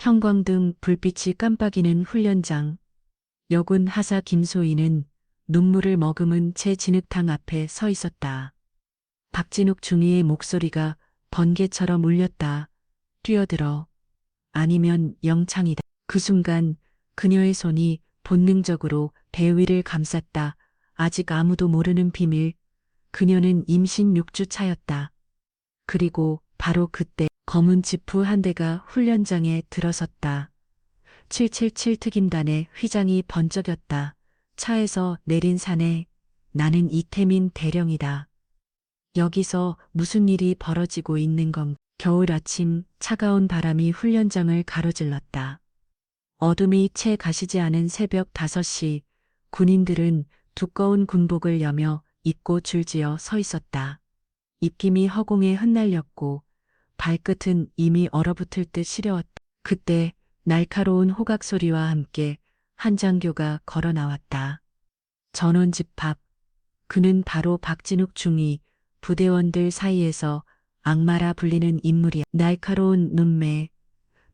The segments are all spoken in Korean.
형광등 불빛이 깜빡이는 훈련장. 여군 하사 김소희는 눈물을 머금은 채 진흙탕 앞에 서 있었다. 박진욱 중위의 목소리가 번개처럼 울렸다. 뛰어들어. 아니면 영창이다. 그 순간 그녀의 손이 본능적으로 배 위를 감쌌다. 아직 아무도 모르는 비밀. 그녀는 임신 6주 차였다. 그리고 바로 그때 검은 지프 한 대가 훈련장에 들어섰다. 777 특임단의 휘장이 번쩍였다. 차에서 내린 사내, 나는 이태민 대령이다. 여기서 무슨 일이 벌어지고 있는 건 겨울 아침 차가운 바람이 훈련장을 가로질렀다. 어둠이 채 가시지 않은 새벽 5시, 군인들은 두꺼운 군복을 여며 입고 줄지어 서 있었다. 입김이 허공에 흩날렸고 발끝은 이미 얼어붙을 듯 시려웠다. 그때 날카로운 호각 소리와 함께 한 장교가 걸어 나왔다. 전원 집합. 그는 바로 박진욱 중위, 부대원들 사이에서 악마라 불리는 인물이야. 날카로운 눈매,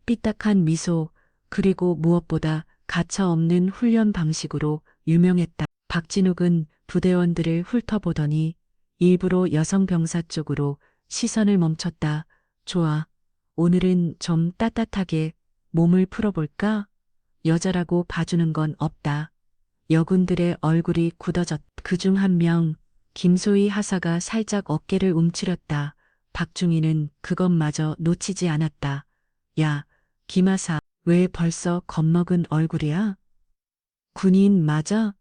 삐딱한 미소, 그리고 무엇보다 가차없는 훈련 방식으로 유명했다. 박진욱은 부대원들을 훑어보더니 일부러 여성 병사 쪽으로 시선을 멈췄다. 좋아. 오늘은 좀 따뜻하게 몸을 풀어볼까? 여자라고 봐주는 건 없다. 여군들의 얼굴이 굳어졌다. 그중 한 명, 김소희 하사가 살짝 어깨를 움츠렸다. 박중희는 그것마저 놓치지 않았다. 야, 김하사, 왜 벌써 겁먹은 얼굴이야? 군인 맞아?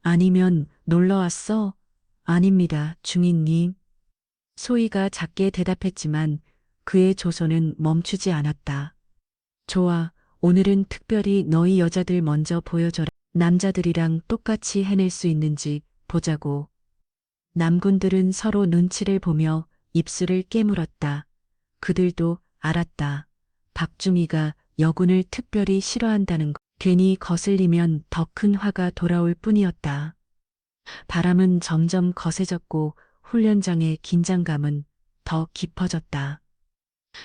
아니면 놀러 왔어? 아닙니다, 중위님. 소희가 작게 대답했지만 그의 조소는 멈추지 않았다. 좋아, 오늘은 특별히 너희 여자들 먼저 보여줘라. 남자들이랑 똑같이 해낼 수 있는지 보자고. 남군들은 서로 눈치를 보며 입술을 깨물었다. 그들도 알았다. 박중희가 여군을 특별히 싫어한다는 것. 괜히 거슬리면 더 큰 화가 돌아올 뿐이었다. 바람은 점점 거세졌고 훈련장의 긴장감은 더 깊어졌다.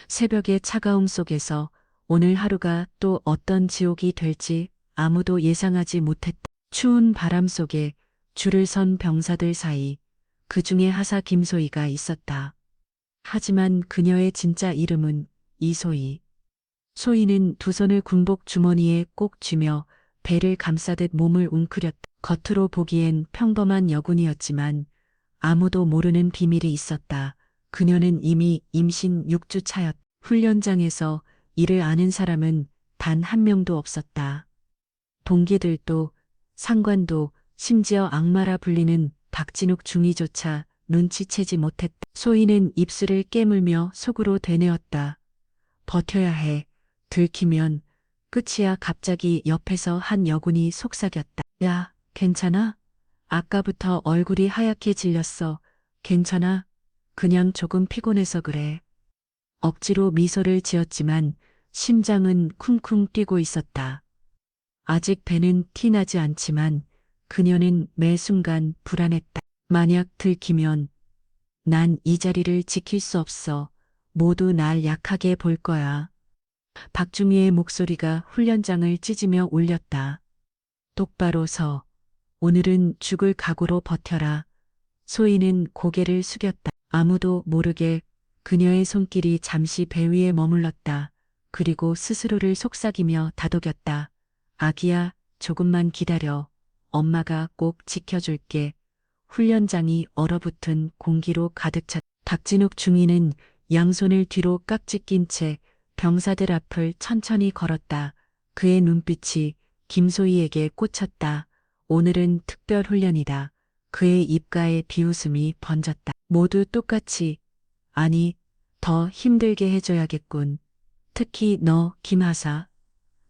새벽의 차가움 속에서 오늘 하루가 또 어떤 지옥이 될지 아무도 예상하지 못했다. 추운 바람 속에 줄을 선 병사들 사이 그 중에 하사 김소희가 있었다. 하지만 그녀의 진짜 이름은 이소희. 소희는 두 손을 군복 주머니에 꼭 쥐며 배를 감싸듯 몸을 웅크렸다. 겉으로 보기엔 평범한 여군이었지만 아무도 모르는 비밀이 있었다. 그녀는 이미 임신 6주 차였다. 훈련장에서 이를 아는 사람은 단 한 명도 없었다. 동기들도 상관도 심지어 악마라 불리는 박진욱 중위조차 눈치채지 못했다. 소희는 입술을 깨물며 속으로 되뇌었다. 버텨야 해. 들키면 끝이야. 갑자기 옆에서 한 여군이 속삭였다. 야, 괜찮아? 아까부터 얼굴이 하얗게 질렸어. 괜찮아? 그냥 조금 피곤해서 그래. 억지로 미소를 지었지만 심장은 쿵쿵 뛰고 있었다. 아직 배는 티나지 않지만 그녀는 매 순간 불안했다. 만약 들키면 난 이 자리를 지킬 수 없어. 모두 날 약하게 볼 거야. 박중희의 목소리가 훈련장을 찢으며 울렸다. 똑바로 서. 오늘은 죽을 각오로 버텨라. 소희는 고개를 숙였다. 아무도 모르게 그녀의 손길이 잠시 배 위에 머물렀다. 그리고 스스로를 속삭이며 다독였다. 아기야, 조금만 기다려. 엄마가 꼭 지켜줄게. 훈련장이 얼어붙은 공기로 가득 찼다. 박진욱 중위는 양손을 뒤로 깍지 낀 채 병사들 앞을 천천히 걸었다. 그의 눈빛이 김소희에게 꽂혔다. 오늘은 특별 훈련이다. 그의 입가에 비웃음이 번졌다. 모두 똑같이, 아니, 더 힘들게 해줘야겠군. 특히 너, 김하사.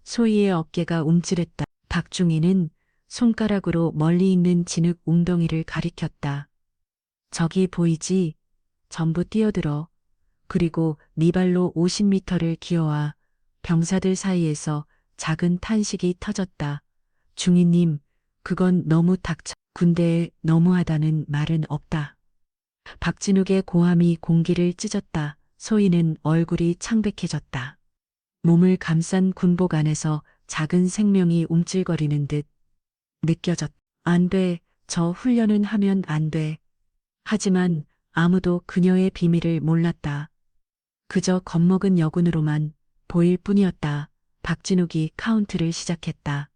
소희의 어깨가 움찔했다. 박중희는 손가락으로 멀리 있는 진흙 웅덩이를 가리켰다. 저기 보이지? 전부 뛰어들어. 그리고 네 발로 50m를 기어와. 병사들 사이에서 작은 탄식이 터졌다. 중위님, 그건 너무 닥쳐. 군대에 너무하다는 말은 없다. 박진욱의 고함이 공기를 찢었다. 소희는 얼굴이 창백해졌다. 몸을 감싼 군복 안에서 작은 생명이 움찔거리는 듯 느껴졌. 안 돼. 저 훈련은 하면 안 돼. 하지만 아무도 그녀의 비밀을 몰랐다. 그저 겁먹은 여군으로만 보일 뿐이었다. 박진욱이 카운트를 시작했다.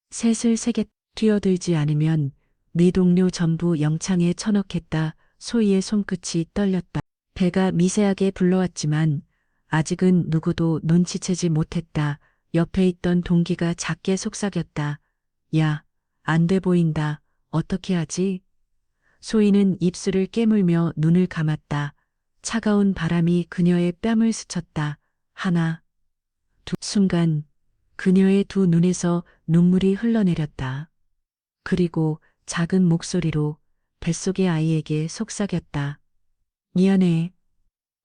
셋을 세게 뛰어들지 않으면 네 동료 전부 영창에 처넣겠다. 소희의 손끝이 떨렸다. 배가 미세하게 불러왔지만 아직은 누구도 눈치채지 못했다. 옆에 있던 동기가 작게 속삭였다. 야, 안 돼 보인다. 어떻게 하지? 소희는 입술을 깨물며 눈을 감았다. 차가운 바람이 그녀의 뺨을 스쳤다. 하나, 두 순간 그녀의 두 눈에서 눈물이 흘러내렸다. 그리고 작은 목소리로 뱃속의 아이에게 속삭였다. 미안해.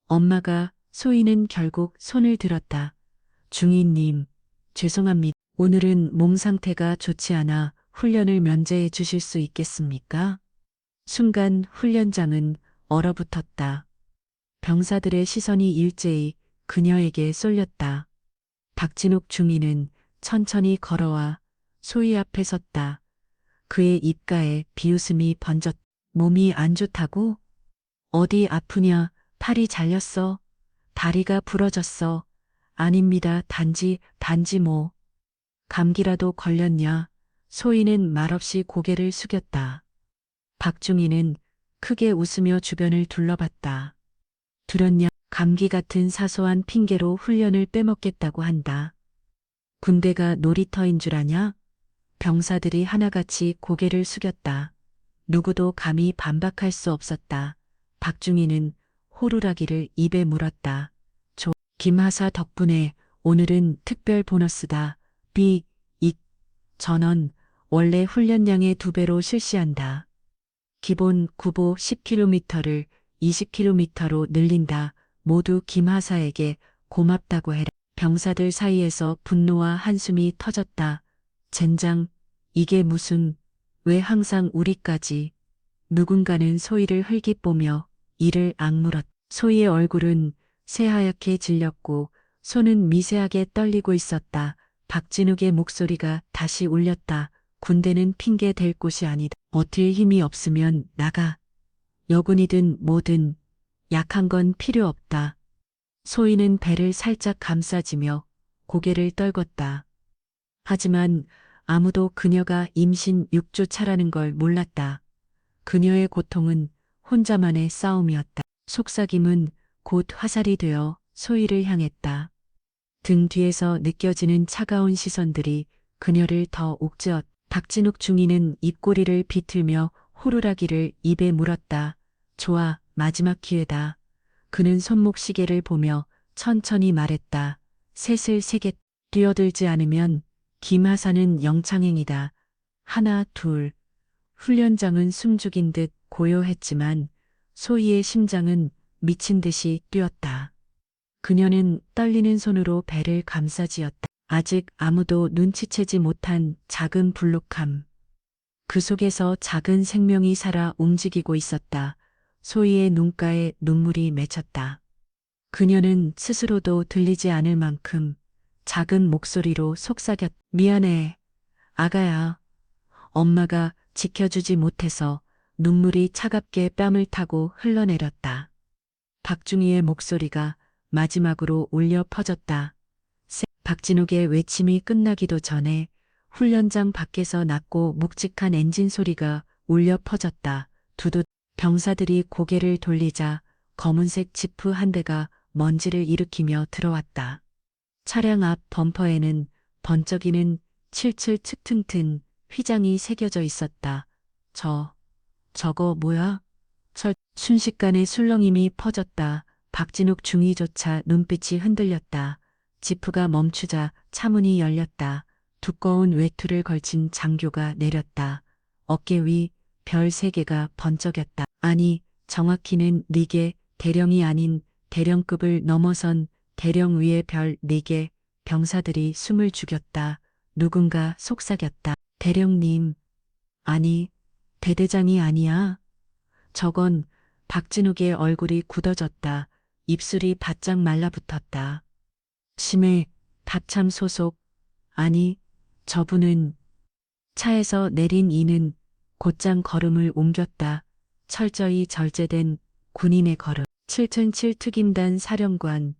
엄마가. 소희는 결국 손을 들었다. 중위님, 죄송합니다. 오늘은 몸 상태가 좋지 않아 훈련을 면제해 주실 수 있겠습니까? 순간 훈련장은 얼어붙었다. 병사들의 시선이 일제히 그녀에게 쏠렸다. 박진욱 중위는 천천히 걸어와 소희 앞에 섰다. 그의 입가에 비웃음이 번졌. 몸이 안 좋다고? 어디 아프냐? 팔이 잘렸어? 다리가 부러졌어? 아닙니다. 단지 뭐. 감기라도 걸렸냐? 소희는 말없이 고개를 숙였다. 박중희는 크게 웃으며 주변을 둘러봤다. 두렸냐? 감기 같은 사소한 핑계로 훈련을 빼먹겠다고 한다. 군대가 놀이터인 줄 아냐? 병사들이 하나같이 고개를 숙였다. 누구도 감히 반박할 수 없었다. 박중희는 호루라기를 입에 물었다. 김하사 덕분에 오늘은 특별 보너스다. 전원 원래 훈련량의 2배로 실시한다. 기본 구보 10km를 20km로 늘린다. 모두 김하사에게 고맙다고 해라. 병사들 사이에서 분노와 한숨이 터졌다. 젠장, 이게 무슨, 왜 항상 우리까지. 누군가는 소희를 흘깃보며 이를 악물었다. 소희의 얼굴은 새하얗게 질렸고 손은 미세하게 떨리고 있었다. 박진욱의 목소리가 다시 울렸다. 군대는 핑계 댈 곳이 아니다. 버틸 힘이 없으면 나가. 여군이든 뭐든 약한 건 필요 없다. 소희는 배를 살짝 감싸지며 고개를 떨궜다. 하지만 아무도 그녀가 임신 6주 차라는 걸 몰랐다. 그녀의 고통은 혼자만의 싸움이었다. 속삭임은 곧 화살이 되어 소희를 향했다. 등 뒤에서 느껴지는 차가운 시선들이 그녀를 더 옥죄었다. 박진욱 중위는 입꼬리를 비틀며 호루라기를 입에 물었다. 좋아, 마지막 기회다. 그는 손목 시계를 보며 천천히 말했다. 셋을 세게 뛰어들지 않으면 김하사는 영창행이다. 하나, 둘. 훈련장은 숨죽인 듯 고요했지만 소희의 심장은 미친 듯이 뛰었다. 그녀는 떨리는 손으로 배를 감싸쥐었다. 아직 아무도 눈치채지 못한 작은 불룩함. 그 속에서 작은 생명이 살아 움직이고 있었다. 소희의 눈가에 눈물이 맺혔다. 그녀는 스스로도 들리지 않을 만큼 작은 목소리로 속삭였다. 미안해, 아가야. 엄마가 지켜주지 못해서. 눈물이 차갑게 뺨을 타고 흘러내렸다. 박중희의 목소리가 마지막으로 울려 퍼졌다. 박진욱의 외침이 끝나기도 전에 훈련장 밖에서 낮고 묵직한 엔진 소리가 울려 퍼졌다. 두두. 병사들이 고개를 돌리자 검은색 지프 한 대가 먼지를 일으키며 들어왔다. 차량 앞 범퍼에는 번쩍이는 77 측튼튼 휘장이 새겨져 있었다. 저거 뭐야? 순식간에 술렁임이 퍼졌다. 박진욱 중위조차 눈빛이 흔들렸다. 지프가 멈추자 차문이 열렸다. 두꺼운 외투를 걸친 장교가 내렸다. 어깨 위 별 3개가 번쩍였다. 아니, 정확히는 4개, 대령이 아닌 대령급을 넘어선 대령 위에 별 4개. 병사들이 숨을 죽였다. 누군가 속삭였다. 대령님. 아니, 대대장이 아니야. 저건. 박진욱의 얼굴이 굳어졌다. 입술이 바짝 말라붙었다. 심해, 답참 소속. 아니, 저분은 차에서 내린 이는 곧장 걸음을 옮겼다. 철저히 절제된 군인의 걸음. 777 특임단 사령관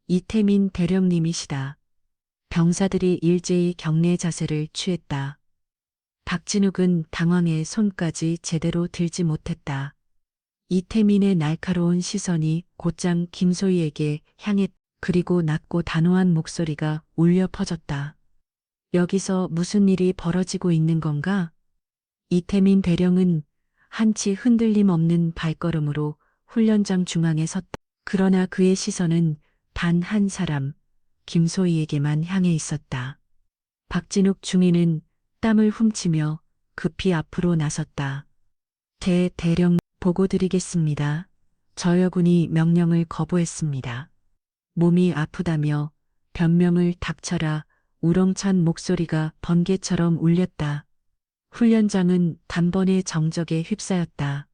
이태민 대령님이시다. 병사들이 일제히 경례 자세를 취했다. 박진욱은 당황해 손까지 제대로 들지 못했다. 이태민의 날카로운 시선이 곧장 김소희에게 향했. 그리고 낮고 단호한 목소리가 울려 퍼졌다. 여기서 무슨 일이 벌어지고 있는 건가? 이태민 대령은 한치 흔들림 없는 발걸음으로 훈련장 중앙에 섰다. 그러나 그의 시선은 단 한 사람, 김소희에게만 향해 있었다. 박진욱 중위는 땀을 훔치며 급히 앞으로 나섰다. 대령 보고 드리겠습니다. 저 여군이 명령을 거부했습니다. 몸이 아프다며 변명을 닥쳐라. 우렁찬 목소리가 번개처럼 울렸다. 훈련장은 단번에 정적에 휩싸였다.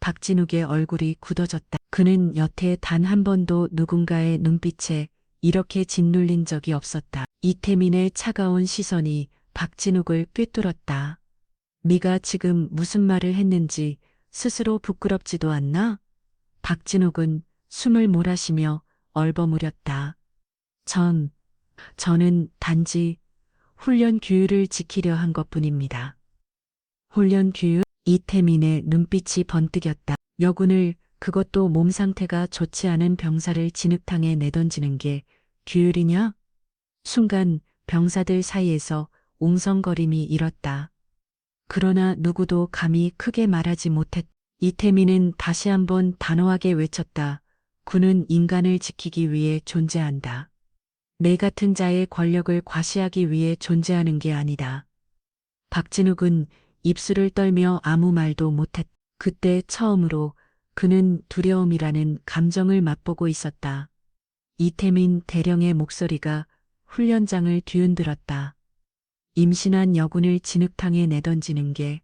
박진욱의 얼굴이 굳어졌다. 그는 여태 단 한 번도 누군가의 눈빛에 이렇게 짓눌린 적이 없었다. 이태민의 차가운 시선이 박진욱을 꿰뚫었다. 네가 지금 무슨 말을 했는지 스스로 부끄럽지도 않나? 박진욱은 숨을 몰아쉬며 얼버무렸다. 저는 단지 훈련 규율을 지키려 한 것뿐입니다. 훈련 규율? 이태민의 눈빛이 번뜩였다. 여군을, 그것도 몸 상태가 좋지 않은 병사를 진흙탕에 내던지는 게 규율이냐? 순간 병사들 사이에서 웅성거림이 일었다. 그러나 누구도 감히 크게 말하지 못했다. 이태민은 다시 한번 단호하게 외쳤다. 군은 인간을 지키기 위해 존재한다. 내 같은 자의 권력을 과시하기 위해 존재하는 게 아니다. 박진욱은 입술을 떨며 아무 말도 못했다. 그때 처음으로 그는 두려움이라는 감정을 맛보고 있었다. 이태민 대령의 목소리가 훈련장을 뒤흔들었다. 임신한 여군을 진흙탕에 내던지는 게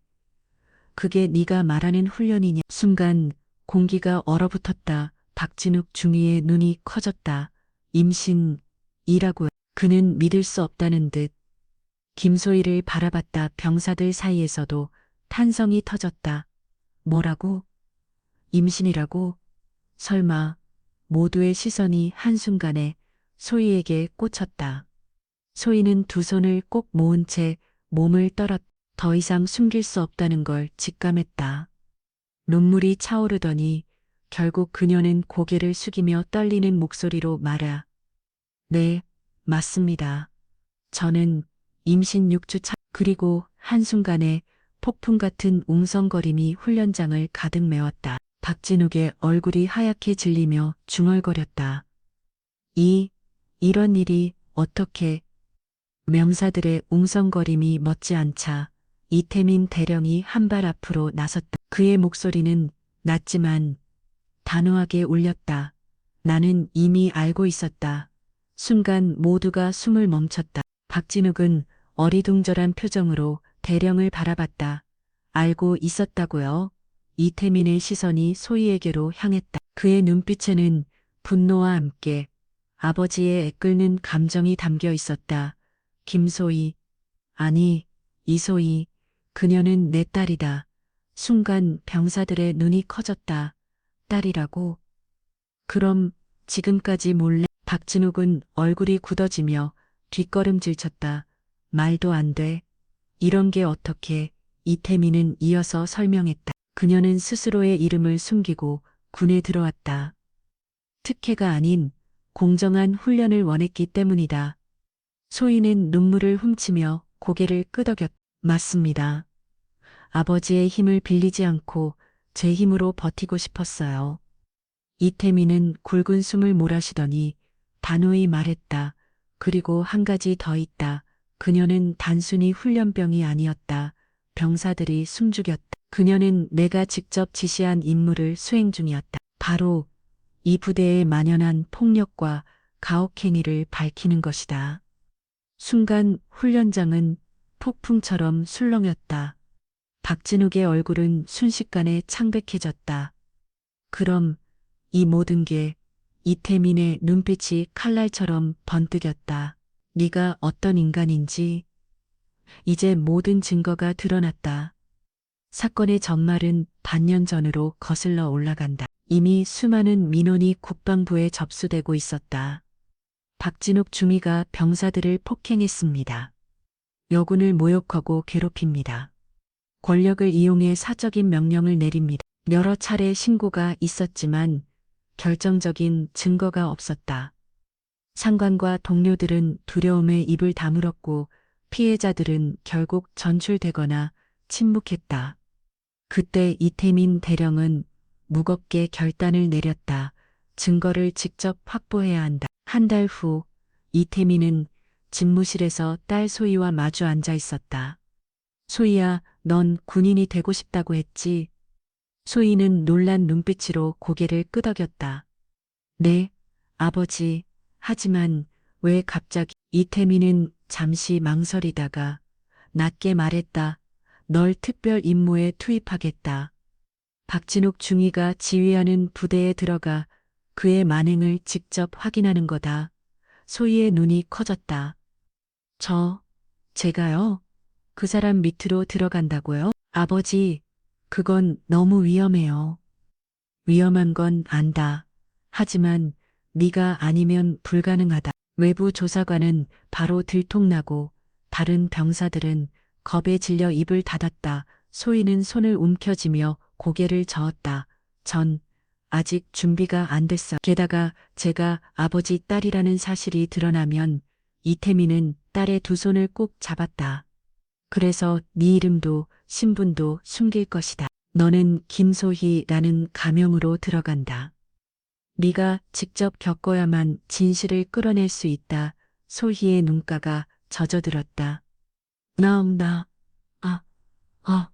그게 네가 말하는 훈련이냐. 순간 공기가 얼어붙었다. 박진욱 중위의 눈이 커졌다. 임신이라고. 그는 믿을 수 없다는 듯 김소희를 바라봤다. 병사들 사이에서도 탄성이 터졌다. 뭐라고? 임신이라고? 설마. 모두의 시선이 한순간에 소희에게 꽂혔다. 소희는 두 손을 꼭 모은 채 몸을 떨었다. 더 이상 숨길 수 없다는 걸 직감했다. 눈물이 차오르더니 결국 그녀는 고개를 숙이며 떨리는 목소리로 말하. 네, 맞습니다. 저는 임신 6주 차. 그리고 한순간에 폭풍 같은 웅성거림이 훈련장을 가득 메웠다. 박진욱의 얼굴이 하얗게 질리며 중얼거렸다. 이런 일이 어떻게. 명사들의 웅성거림이 멎지 않자 이태민 대령이 한 발 앞으로 나섰다. 그의 목소리는 낮지만 단호하게 울렸다. 나는 이미 알고 있었다. 순간 모두가 숨을 멈췄다. 박진욱은 어리둥절한 표정으로 대령을 바라봤다. 알고 있었다고요? 이태민의 시선이 소희에게로 향했다. 그의 눈빛에는 분노와 함께 아버지의 애끓는 감정이 담겨 있었다. 김소희, 아니, 이소희, 그녀는 내 딸이다. 순간 병사들의 눈이 커졌다. 딸이라고? 그럼 지금까지 몰래. 박진욱은 얼굴이 굳어지며 뒷걸음질 쳤다. 말도 안 돼. 이런 게 어떻게. 이태민은 이어서 설명했다. 그녀는 스스로의 이름을 숨기고 군에 들어왔다. 특혜가 아닌 공정한 훈련을 원했기 때문이다. 소희는 눈물을 훔치며 고개를 끄덕였다. 맞습니다. 아버지의 힘을 빌리지 않고 제 힘으로 버티고 싶었어요. 이태민은 굵은 숨을 몰아쉬더니 단호히 말했다. 그리고 한 가지 더 있다. 그녀는 단순히 훈련병이 아니었다. 병사들이 숨죽였다. 그녀는 내가 직접 지시한 임무를 수행 중이었다. 바로 이 부대의 만연한 폭력과 가혹행위를 밝히는 것이다. 순간 훈련장은 폭풍처럼 술렁였다. 박진욱의 얼굴은 순식간에 창백해졌다. 그럼 이 모든 게 이태민의 눈빛이 칼날처럼 번뜩였다. 네가 어떤 인간인지 이제 모든 증거가 드러났다. 사건의 전말은 반년 전으로 거슬러 올라간다. 이미 수많은 민원이 국방부에 접수되고 있었다. 박진욱 중위가 병사들을 폭행했습니다. 여군을 모욕하고 괴롭힙니다. 권력을 이용해 사적인 명령을 내립니다. 여러 차례 신고가 있었지만 결정적인 증거가 없었다. 상관과 동료들은 두려움에 입을 다물었고 피해자들은 결국 전출되거나 침묵했다. 그때 이태민 대령은 무겁게 결단을 내렸다. 증거를 직접 확보해야 한다. 한 달 후 이태민은 집무실에서 딸 소희와 마주 앉아 있었다. 소희야, 넌 군인이 되고 싶다고 했지? 소희는 놀란 눈빛으로 고개를 끄덕였다. 네, 아버지. 하지만 왜 갑자기? 이태민은 잠시 망설이다가 낮게 말했다. 널 특별 임무에 투입하겠다. 박진욱 중위가 지휘하는 부대에 들어가 그의 만행을 직접 확인하는 거다. 소희의 눈이 커졌다. 제가요? 그 사람 밑으로 들어간다고요? 아버지, 그건 너무 위험해요. 위험한 건 안다. 하지만 네가 아니면 불가능하다. 외부 조사관은 바로 들통나고 다른 병사들은 겁에 질려 입을 닫았다. 소희는 손을 움켜쥐며 고개를 저었다. 전 아직 준비가 안 됐어. 게다가 제가 아버지 딸이라는 사실이 드러나면 이태민은 딸의 두 손을 꼭 잡았다. 그래서 네 이름도 신분도 숨길 것이다. 너는 김소희라는 가명으로 들어간다. 네가 직접 겪어야만 진실을 끌어낼 수 있다. 소희의 눈가가 젖어들었다. 아, 아,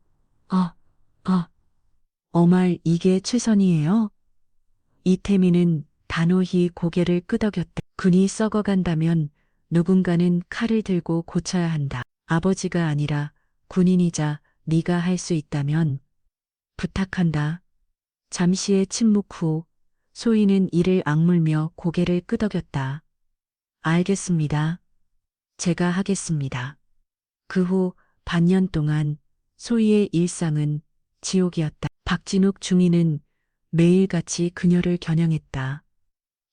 아, 아. 어말 이게 최선이에요? 이태민은 단호히 고개를 끄덕였다. 군이 썩어간다면 누군가는 칼을 들고 고쳐야 한다. 아버지가 아니라 군인이자 네가 할 수 있다면 부탁한다. 잠시의 침묵 후 소희는 이를 악물며 고개를 끄덕였다. 알겠습니다. 제가 하겠습니다. 그 후 반년 동안 소희의 일상은 지옥이었다. 박진욱 중위는 매일같이 그녀를 겨냥했다.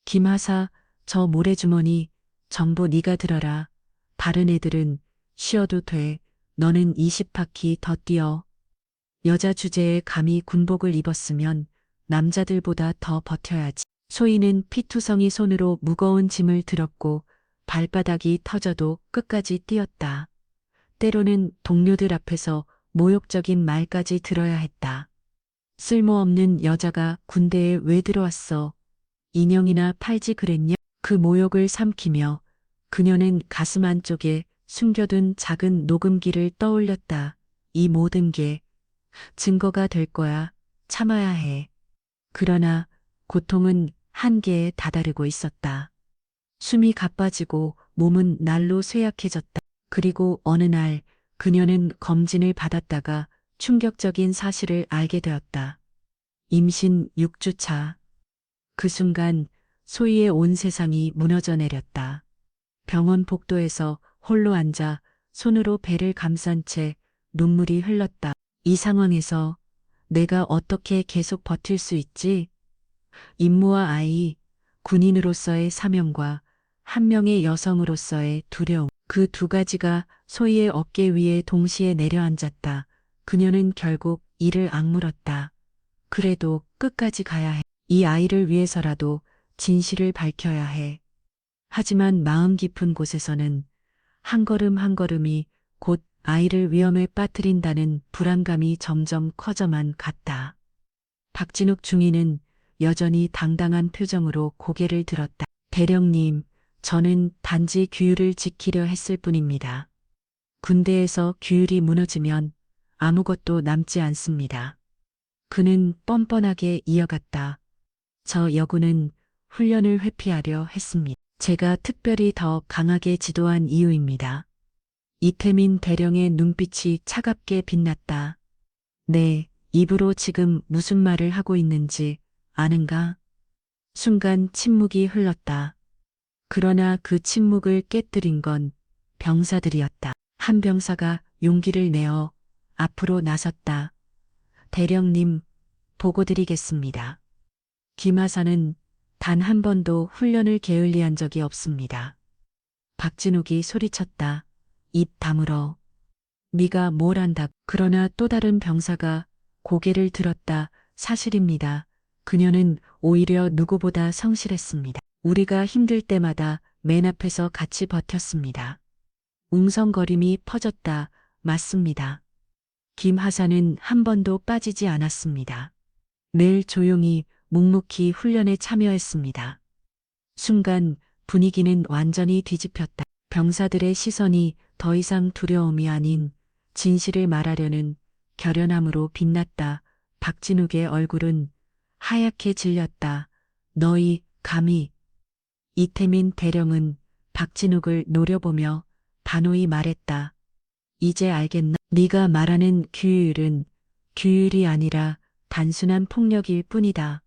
김하사, 저 모래주머니 전부 네가 들어라. 다른 애들은 쉬어도 돼. 너는 20바퀴 더 뛰어. 여자 주제에 감히 군복을 입었으면 남자들보다 더 버텨야지. 소희는 피투성이 손으로 무거운 짐을 들었고 발바닥이 터져도 끝까지 뛰었다. 때로는 동료들 앞에서 모욕적인 말까지 들어야 했다. 쓸모없는 여자가 군대에 왜 들어왔어? 인형이나 팔지 그랬냐? 그 모욕을 삼키며 그녀는 가슴 안쪽에 숨겨둔 작은 녹음기를 떠올렸다. 이 모든 게 증거가 될 거야. 참아야 해. 그러나 고통은 한계에 다다르고 있었다. 숨이 가빠지고 몸은 날로 쇠약해졌다. 그리고 어느 날 그녀는 검진을 받았다가 충격적인 사실을 알게 되었다. 임신 6주차. 그 순간 소희의 온 세상이 무너져 내렸다. 병원 복도에서 홀로 앉아 손으로 배를 감싼 채 눈물이 흘렀다. 이 상황에서 내가 어떻게 계속 버틸 수 있지? 임무와 아이, 군인으로서의 사명과 한 명의 여성으로서의 두려움. 그 두 가지가 소희의 어깨 위에 동시에 내려앉았다. 그녀는 결국 이를 악물었다. 그래도 끝까지 가야 해. 이 아이를 위해서라도 진실을 밝혀야 해. 하지만 마음 깊은 곳에서는 한 걸음 한 걸음이 곧 아이를 위험에 빠뜨린다는 불안감이 점점 커져만 갔다. 박진욱 중위는 여전히 당당한 표정으로 고개를 들었다. 대령님, 저는 단지 규율을 지키려 했을 뿐입니다. 군대에서 규율이 무너지면 아무것도 남지 않습니다. 그는 뻔뻔하게 이어갔다. 저 여군은 훈련을 회피하려 했습니다. 제가 특별히 더 강하게 지도한 이유입니다. 이태민 대령의 눈빛이 차갑게 빛났다. 네, 입으로 지금 무슨 말을 하고 있는지 아는가? 순간 침묵이 흘렀다. 그러나 그 침묵을 깨뜨린 건 병사들이었다. 한 병사가 용기를 내어 앞으로 나섰다. 대령님, 보고드리겠습니다. 김하사는 단 한 번도 훈련을 게을리한 적이 없습니다. 박진욱이 소리쳤다. 입 다물어. 네가 뭘 안다. 그러나 또 다른 병사가 고개를 들었다. 사실입니다. 그녀는 오히려 누구보다 성실했습니다. 우리가 힘들 때마다 맨 앞에서 같이 버텼습니다. 웅성거림이 퍼졌다. 맞습니다. 김하사는 한 번도 빠지지 않았습니다. 늘 조용히 묵묵히 훈련에 참여했습니다. 순간 분위기는 완전히 뒤집혔다. 병사들의 시선이 더 이상 두려움이 아닌 진실을 말하려는 결연함으로 빛났다. 박진욱의 얼굴은 하얗게 질렸다. 너희 감히. 이태민 대령은 박진욱을 노려보며 단호히 말했다. 이제 알겠나? 네가 말하는 규율은 규율이 아니라 단순한 폭력일 뿐이다.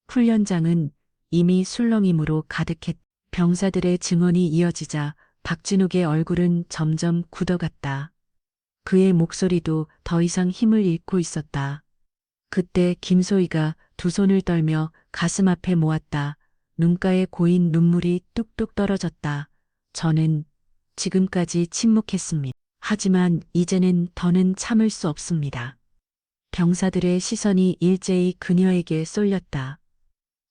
훈련장은 이미 술렁임으로 가득했다. 병사들의 증언이 이어지자 박진욱의 얼굴은 점점 굳어갔다. 그의 목소리도 더 이상 힘을 잃고 있었다. 그때 김소희가 두 손을 떨며 가슴 앞에 모았다. 눈가에 고인 눈물이 뚝뚝 떨어졌다. 저는 지금까지 침묵했습니다. 하지만 이제는 더는 참을 수 없습니다. 병사들의 시선이 일제히 그녀에게 쏠렸다.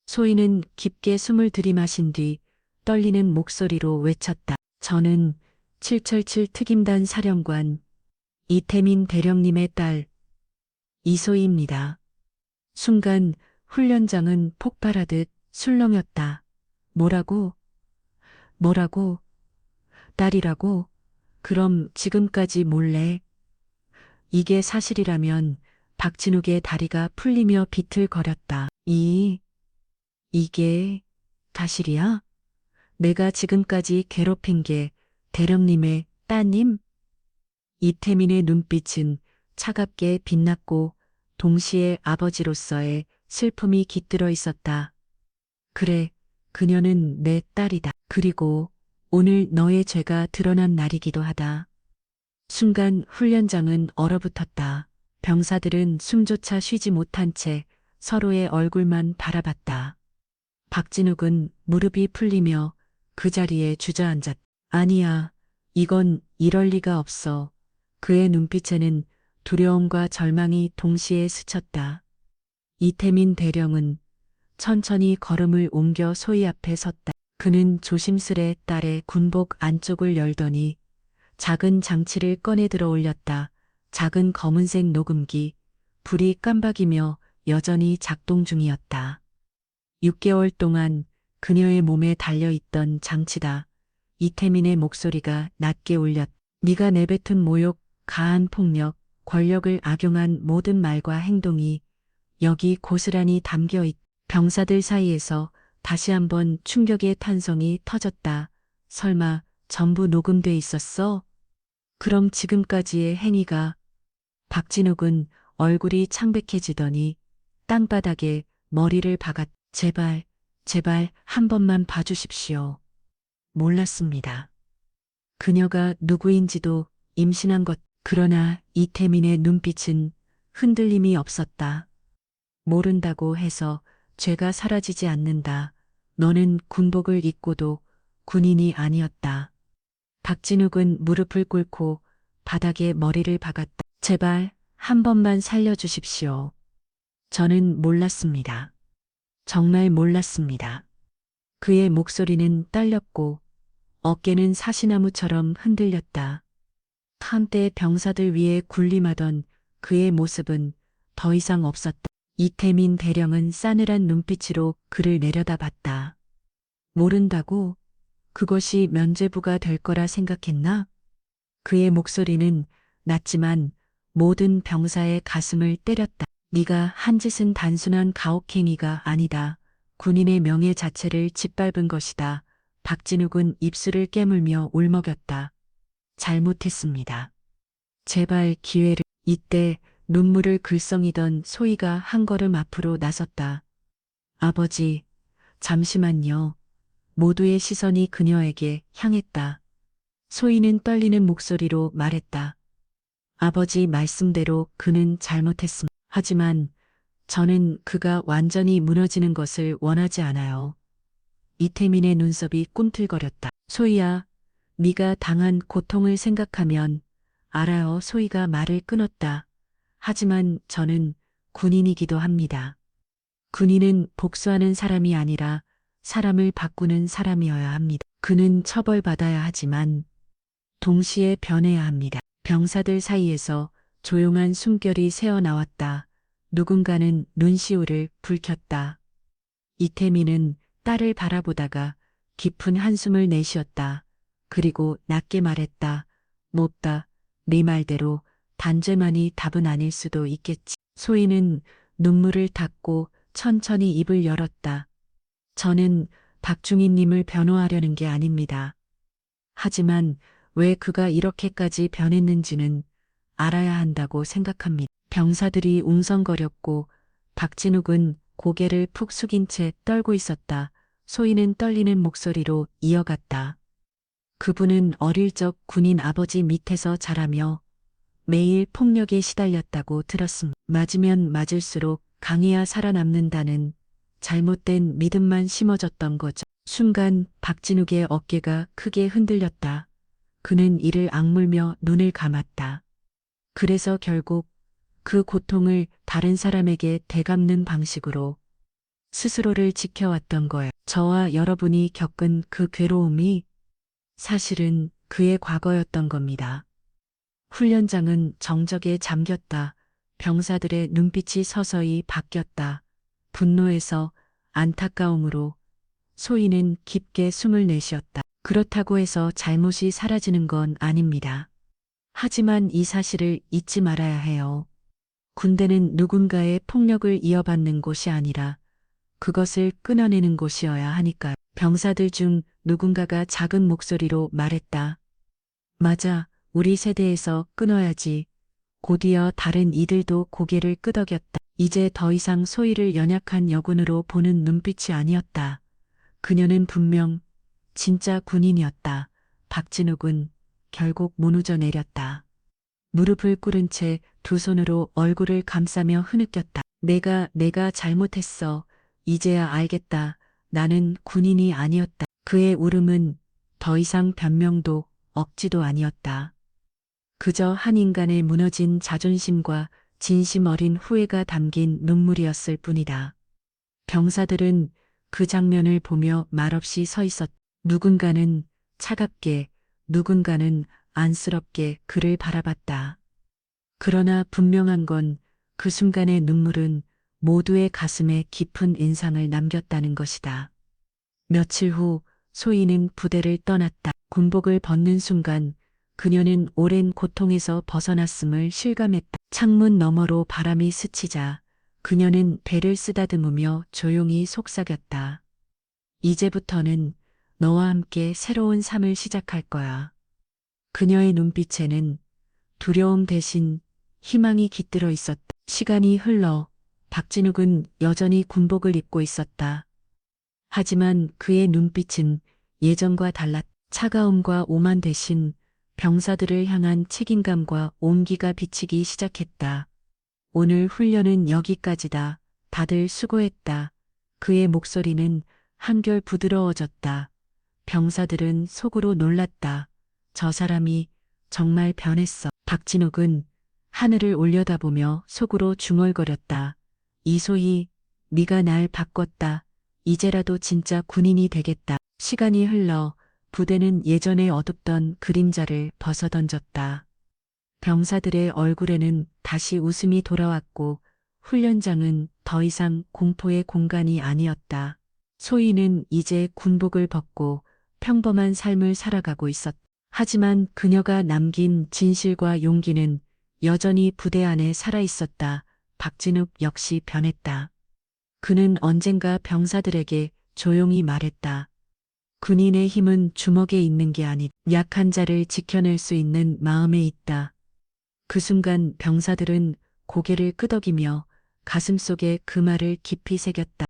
소희는 깊게 숨을 들이마신 뒤 떨리는 목소리로 외쳤다. 저는 777 특임단 사령관 이태민 대령님의 딸 이소희입니다. 순간 훈련장은 폭발하듯 술렁였다. 뭐라고? 뭐라고? 딸이라고? 그럼 지금까지 몰래? 이게 사실이라면 박진욱의 다리가 풀리며 비틀거렸다. 이게 사실이야? 내가 지금까지 괴롭힌 게 대령님의 따님? 이태민의 눈빛은 차갑게 빛났고 동시에 아버지로서의 슬픔이 깃들어 있었다. 그래, 그녀는 내 딸이다. 그리고 오늘 너의 죄가 드러난 날이기도 하다. 순간 훈련장은 얼어붙었다. 병사들은 숨조차 쉬지 못한 채 서로의 얼굴만 바라봤다. 박진욱은 무릎이 풀리며 그 자리에 주저앉았다. 아니야, 이건 이럴 리가 없어. 그의 눈빛에는 두려움과 절망이 동시에 스쳤다. 이태민 대령은 천천히 걸음을 옮겨 소희 앞에 섰다. 그는 조심스레 딸의 군복 안쪽을 열더니 작은 장치를 꺼내 들어 올렸다. 작은 검은색 녹음기, 불이 깜박이며 여전히 작동 중이었다. 6개월 동안 그녀의 몸에 달려있던 장치다. 이태민의 목소리가 낮게 울렸다. 네가 내뱉은 모욕, 가한 폭력, 권력을 악용한 모든 말과 행동이 여기 고스란히 담겨있다. 병사들 사이에서 다시 한번 충격의 탄성이 터졌다. 설마 전부 녹음돼 있었어? 그럼 지금까지의 행위가. 박진욱은 얼굴이 창백해지더니 땅바닥에 머리를 박았다. 제발, 제발 한 번만 봐주십시오. 몰랐습니다. 그녀가 누구인지도 임신한 것. 그러나 이태민의 눈빛은 흔들림이 없었다. 모른다고 해서 죄가 사라지지 않는다. 너는 군복을 입고도 군인이 아니었다. 박진욱은 무릎을 꿇고 바닥에 머리를 박았다. 제발 한 번만 살려주십시오. 저는 몰랐습니다. 정말 몰랐습니다. 그의 목소리는 떨렸고 어깨는 사시나무처럼 흔들렸다. 한때 병사들 위에 군림하던 그의 모습은 더 이상 없었다. 이태민 대령은 싸늘한 눈빛으로 그를 내려다봤다. 모른다고? 그것이 면죄부가 될 거라 생각했나? 그의 목소리는 낮지만 모든 병사의 가슴을 때렸다. 네가 한 짓은 단순한 가혹행위가 아니다. 군인의 명예 자체를 짓밟은 것이다. 박진욱은 입술을 깨물며 울먹였다. 잘못했습니다. 제발 기회를. 이때 눈물을 글썽이던 소희가 한 걸음 앞으로 나섰다. 아버지, 잠시만요. 모두의 시선이 그녀에게 향했다. 소희는 떨리는 목소리로 말했다. 아버지 말씀대로 그는 잘못했습니다. 하지만 저는 그가 완전히 무너지는 것을 원하지 않아요. 이태민의 눈썹이 꿈틀거렸다. 소희야, 네가 당한 고통을 생각하면 알아요. 소희가 말을 끊었다. 하지만 저는 군인이기도 합니다. 군인은 복수하는 사람이 아니라 사람을 바꾸는 사람이어야 합니다. 그는 처벌받아야 하지만 동시에 변해야 합니다. 병사들 사이에서 조용한 숨결이 새어나왔다. 누군가는 눈시울을 붉혔다. 이태민은 딸을 바라보다가 깊은 한숨을 내쉬었다. 그리고 낮게 말했다. 몹다. 네 말대로 단죄만이 답은 아닐 수도 있겠지. 소희는 눈물을 닦고 천천히 입을 열었다. 저는 박중희님을 변호하려는 게 아닙니다. 하지만 왜 그가 이렇게까지 변했는지는 알아야 한다고 생각합니다. 병사들이 웅성거렸고 박진욱은 고개를 푹 숙인 채 떨고 있었다. 소희는 떨리는 목소리로 이어갔다. 그분은 어릴 적 군인 아버지 밑에서 자라며 매일 폭력에 시달렸다고 들었습니다. 맞으면 맞을수록 강해야 살아남는다는 잘못된 믿음만 심어졌던 거죠. 순간 박진욱의 어깨가 크게 흔들렸다. 그는 이를 악물며 눈을 감았다. 그래서 결국 그 고통을 다른 사람에게 되갚는 방식으로 스스로를 지켜왔던 거예요. 저와 여러분이 겪은 그 괴로움이 사실은 그의 과거였던 겁니다. 훈련장은 정적에 잠겼다. 병사들의 눈빛이 서서히 바뀌었다. 분노에서 안타까움으로 소희는 깊게 숨을 내쉬었다. 그렇다고 해서 잘못이 사라지는 건 아닙니다. 하지만 이 사실을 잊지 말아야 해요. 군대는 누군가의 폭력을 이어받는 곳이 아니라 그것을 끊어내는 곳이어야 하니까요. 병사들 중 누군가가 작은 목소리로 말했다. 맞아, 우리 세대에서 끊어야지. 곧이어 다른 이들도 고개를 끄덕였다. 이제 더 이상 소희를 연약한 여군으로 보는 눈빛이 아니었다. 그녀는 분명 진짜 군인이었다. 박진욱은 결국 무너져 내렸다. 무릎을 꿇은 채 두 손으로 얼굴을 감싸며 흐느꼈다. 내가 잘못했어. 이제야 알겠다. 나는 군인이 아니었다. 그의 울음은 더 이상 변명도 억지도 아니었다. 그저 한 인간의 무너진 자존심과 진심 어린 후회가 담긴 눈물이었을 뿐이다. 병사들은 그 장면을 보며 말없이 서 있었다. 누군가는 차갑게, 누군가는 안쓰럽게 그를 바라봤다. 그러나 분명한 건 그 순간의 눈물은 모두의 가슴에 깊은 인상을 남겼다는 것이다. 며칠 후 소희는 부대를 떠났다. 군복을 벗는 순간 그녀는 오랜 고통에서 벗어났음을 실감했다. 창문 너머로 바람이 스치자 그녀는 배를 쓰다듬으며 조용히 속삭였다. 이제부터는 너와 함께 새로운 삶을 시작할 거야. 그녀의 눈빛에는 두려움 대신 희망이 깃들어 있었다. 시간이 흘러 박진욱은 여전히 군복을 입고 있었다. 하지만 그의 눈빛은 예전과 달랐다. 차가움과 오만 대신 병사들을 향한 책임감과 온기가 비치기 시작했다. 오늘 훈련은 여기까지다. 다들 수고했다. 그의 목소리는 한결 부드러워졌다. 병사들은 속으로 놀랐다. 저 사람이 정말 변했어. 박진욱은 하늘을 올려다보며 속으로 중얼거렸다. 이소희, 네가 날 바꿨다. 이제라도 진짜 군인이 되겠다. 시간이 흘러 부대는 예전에 어둡던 그림자를 벗어던졌다. 병사들의 얼굴에는 다시 웃음이 돌아왔고 훈련장은 더 이상 공포의 공간이 아니었다. 소희는 이제 군복을 벗고 평범한 삶을 살아가고 있었다. 하지만 그녀가 남긴 진실과 용기는 여전히 부대 안에 살아있었다. 박진욱 역시 변했다. 그는 언젠가 병사들에게 조용히 말했다. 군인의 힘은 주먹에 있는 게 아니, 약한 자를 지켜낼 수 있는 마음에 있다. 그 순간 병사들은 고개를 끄덕이며 가슴속에 그 말을 깊이 새겼다.